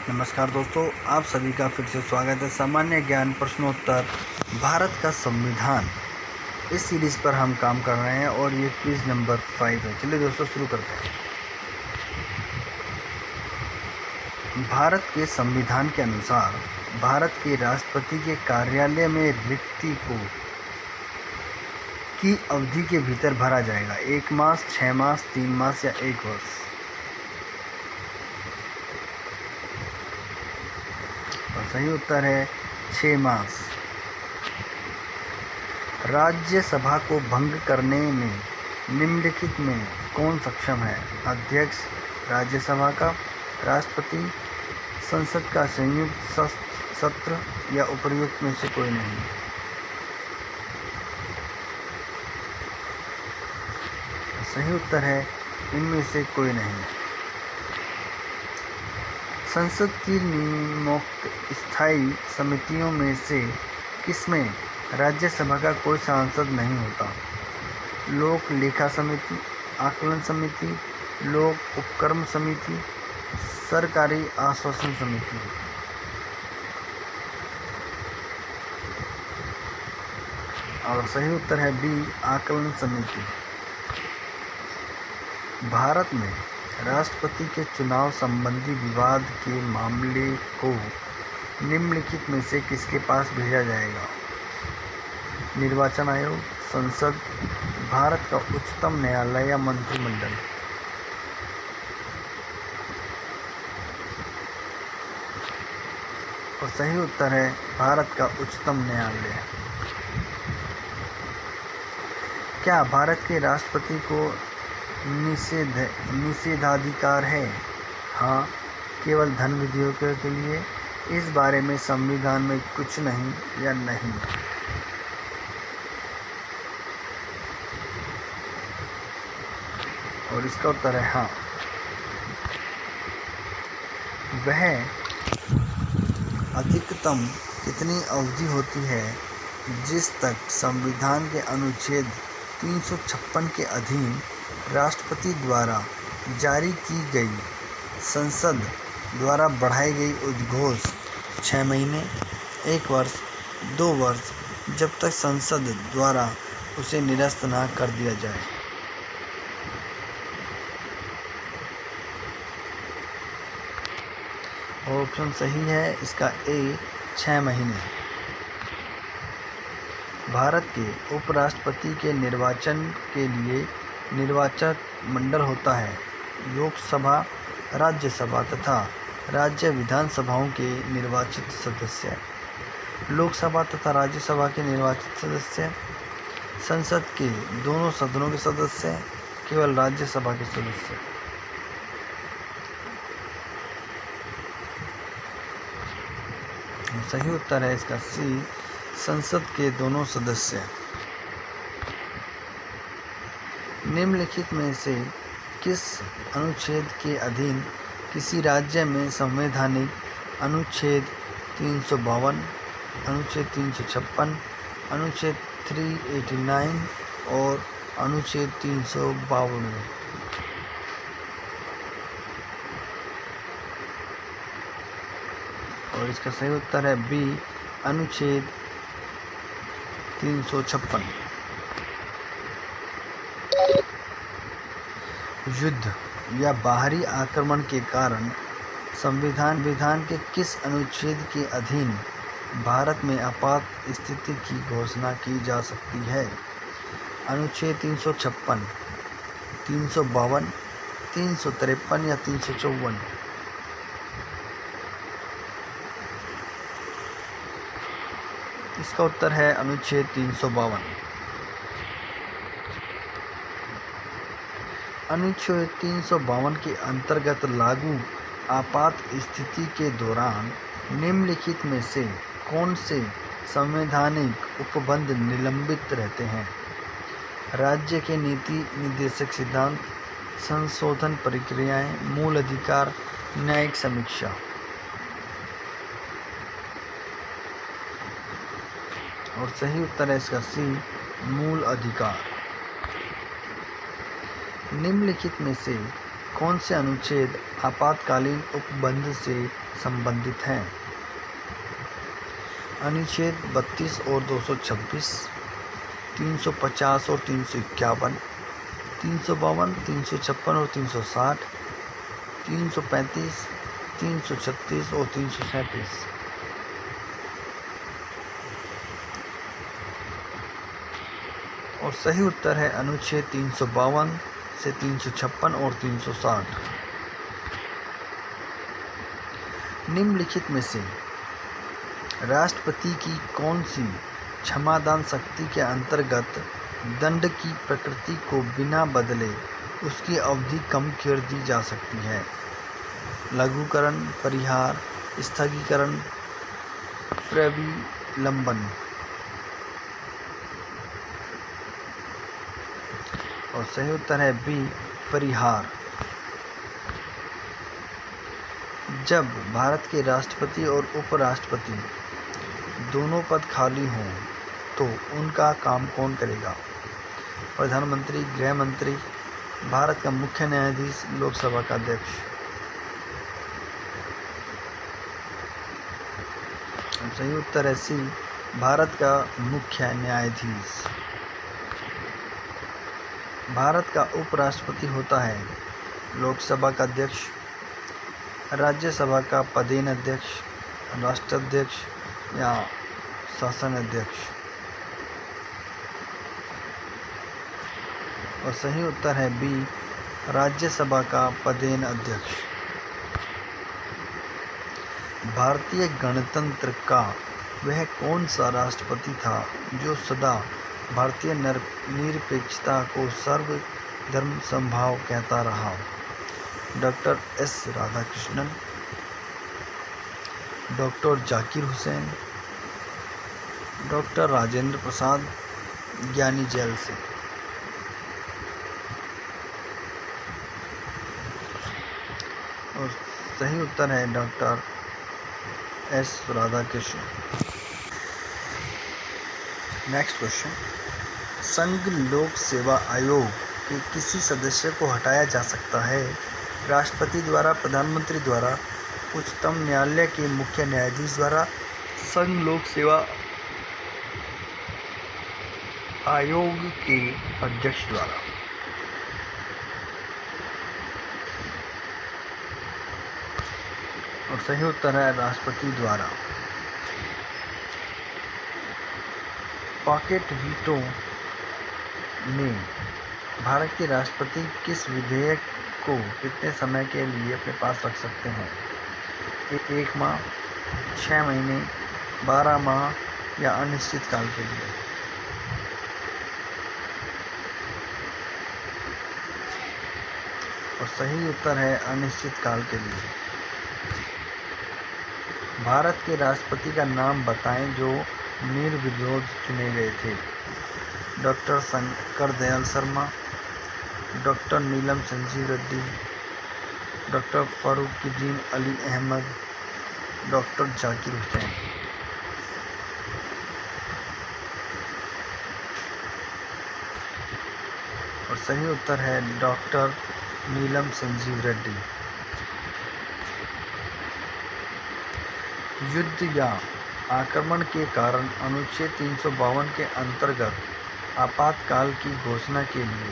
नमस्कार दोस्तों, आप सभी का फिर से स्वागत है सामान्य ज्ञान प्रश्नोत्तर भारत का संविधान। इस सीरीज़ पर हम काम कर रहे हैं और ये क्विज नंबर 5 है। चलिए दोस्तों शुरू करते हैं। भारत के संविधान के अनुसार भारत के राष्ट्रपति के कार्यालय में रिक्ति की अवधि के भीतर भरा जाएगा। 1 मास, 6 मास, 3 मास या 1 वर्ष। और सही उत्तर है 6 मास। राज्यसभा को भंग करने में निम्नलिखित में कौन सक्षम है? अध्यक्ष राज्यसभा का, राष्ट्रपति, संसद का संयुक्त सत्र या उपर्युक्त में से कोई नहीं। सही उत्तर है इनमें से कोई नहीं। संसद की नियुक्त स्थायी समितियों में से किसमें राज्यसभा का कोई सांसद नहीं होता? लोक लेखा समिति, आकलन समिति, लोक उपक्रम समिति, सरकारी आश्वासन समिति। और सही उत्तर है बी, आकलन समिति। भारत में राष्ट्रपति के चुनाव संबंधी विवाद के मामले को निम्नलिखित में से किसके पास भेजा जाएगा? निर्वाचन आयोग, संसद, भारत का उच्चतम न्यायालय या मंत्रिमंडल। और सही उत्तर है भारत का उच्चतम न्यायालय। क्या भारत के राष्ट्रपति को निषेधाधिकार है? हाँ, केवल धन विधेयकों के लिए। इस बारे में संविधान में कुछ नहीं या नहीं। और इसका उत्तर है हाँ। वह अधिकतम कितनी अवधि होती है जिस तक संविधान के अनुच्छेद 356 के अधीन राष्ट्रपति द्वारा जारी की गई संसद द्वारा बढ़ाई गई उद्घोष 6 महीने, 1 वर्ष, 2 वर्ष, जब तक संसद द्वारा उसे निरस्त न कर दिया जाए। ऑप्शन सही है इसका ए, 6 महीने। भारत के उपराष्ट्रपति के निर्वाचन के लिए निर्वाचक मंडल होता है। लोकसभा, राज्यसभा तथा राज्य विधानसभाओं के निर्वाचित सदस्य, लोकसभा तथा राज्यसभा के निर्वाचित सदस्य, संसद के दोनों सदनों के सदस्य, केवल राज्यसभा के सदस्य। सही उत्तर है इसका सी, संसद के दोनों सदस्य। निम्नलिखित में से किस अनुच्छेद के अधीन किसी राज्य में संवैधानिक अनुच्छेद 352, अनुच्छेद 356, अनुच्छेद 389 और अनुच्छेद 352? और इसका सही उत्तर है बी, अनुच्छेद 356। युद्ध या बाहरी आक्रमण के कारण संविधान के किस अनुच्छेद के अधीन भारत में आपात स्थिति की घोषणा की जा सकती है? अनुच्छेद 356, 352, 353 या 354? इसका उत्तर है अनुच्छेद 352। अनुच्छेद 352 के अंतर्गत लागू आपात स्थिति के दौरान निम्नलिखित में से कौन से संवैधानिक उपबंध निलंबित रहते हैं? राज्य के नीति निर्देशक सिद्धांत, संशोधन प्रक्रियाएं, मूल अधिकार, न्यायिक समीक्षा। और सही उत्तर है इसका सी, मूल अधिकार। निम्नलिखित में से कौन से अनुच्छेद आपातकालीन उपबंध से संबंधित हैं? अनुच्छेद 32 और 226, 350 और 351, 352, 356 और 360, 335, 336 और 337। और सही उत्तर है अनुच्छेद 352 से 356 और 360। निम्नलिखित में से राष्ट्रपति की कौन सी क्षमादान शक्ति के अंतर्गत दंड की प्रकृति को बिना बदले उसकी अवधि कम कर दी जा सकती है? लघुकरण, परिहार, स्थगीकरण, प्रविलंबन। और सही उत्तर है बी, परिहार। जब भारत के राष्ट्रपति और उपराष्ट्रपति दोनों पद खाली हों तो उनका काम कौन करेगा? प्रधानमंत्री, गृह मंत्री, भारत का मुख्य न्यायाधीश, लोकसभा का अध्यक्ष। सही उत्तर है सी, भारत का मुख्य न्यायाधीश। भारत का उपराष्ट्रपति होता है लोकसभा का अध्यक्ष, राज्यसभा का पदेन अध्यक्ष, राष्ट्राध्यक्ष या शासन अध्यक्ष। और सही उत्तर है बी, राज्यसभा का पदेन अध्यक्ष। भारतीय गणतंत्र का वह कौन सा राष्ट्रपति था जो सदा भारतीय निरपेक्षता को सर्वधर्म समभाव कहता रहा? Doctor S Radhakrishnan, doctor Zakir Hussain, doctor Rajendra Prasad, Giani Zail Singh. और सही उत्तर है doctor S Radhakrishnan. Next question, Sangh Lok सेवा आयोग के किसी सदस्य को हटाया जा सकता है? राष्ट्रपति द्वारा, प्रधानमंत्री द्वारा, उच्चतम न्यायालय के मुख्य न्यायाधीश द्वारा, संघ लोक सेवा आयोग के अध्यक्ष द्वारा। और सही उत्तर है राष्ट्रपति द्वारा। पॉकेट वीटो में भारत के राष्ट्रपति किस विधेयक को कितने समय के लिए अपने पास रख सकते हैं? 1 माह, 6 महीने, 12 माह या अनिश्चित काल के लिए? और सही उत्तर है अनिश्चित काल के लिए। भारत के राष्ट्रपति का नाम बताएं जो निर्विरोध चुने गए थे। डॉक्टर शंकर दयाल शर्मा, डॉक्टर नीलम संजीव रेड्डी, डॉक्टर फारूकीद्दीन अली अहमद, डॉक्टर जाकिर हुसैन। और सही उत्तर है डॉक्टर नीलम संजीव रेड्डी। युद्ध या आक्रमण के कारण अनुच्छेद 352 के अंतर्गत आपातकाल की घोषणा के लिए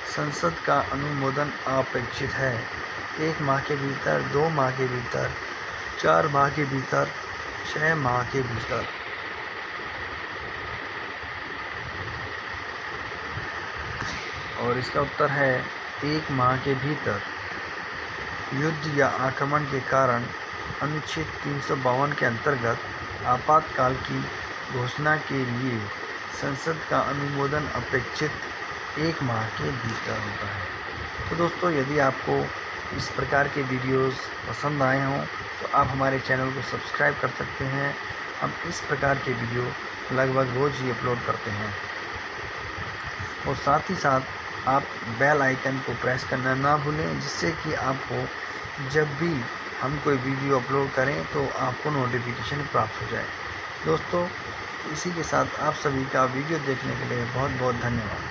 संसद का अनुमोदन अपेक्षित है। 1 माह के भीतर, 2 माह के भीतर, 4 माह के भीतर, 6 माह के भीतर। और इसका उत्तर है 1 माह के भीतर। युद्ध या आक्रमण के कारण अनुच्छेद 352 के अंतर्गत आपातकाल की घोषणा के लिए संसद का अनुमोदन अपेक्षित 1 माह के भीतर होता है। तो दोस्तों, यदि आपको इस प्रकार के वीडियोस पसंद आए हों तो आप हमारे चैनल को सब्सक्राइब कर सकते हैं। हम इस प्रकार के वीडियो लगभग रोज़ ही अपलोड करते हैं। और साथ ही साथ आप बेल आइकन को प्रेस करना ना भूलें, जिससे कि आपको जब भी हम कोई वीडियो अपलोड करें तो आपको नोटिफिकेशन प्राप्त हो जाए। दोस्तों, इसी के साथ आप सभी का वीडियो देखने के लिए बहुत बहुत धन्यवाद।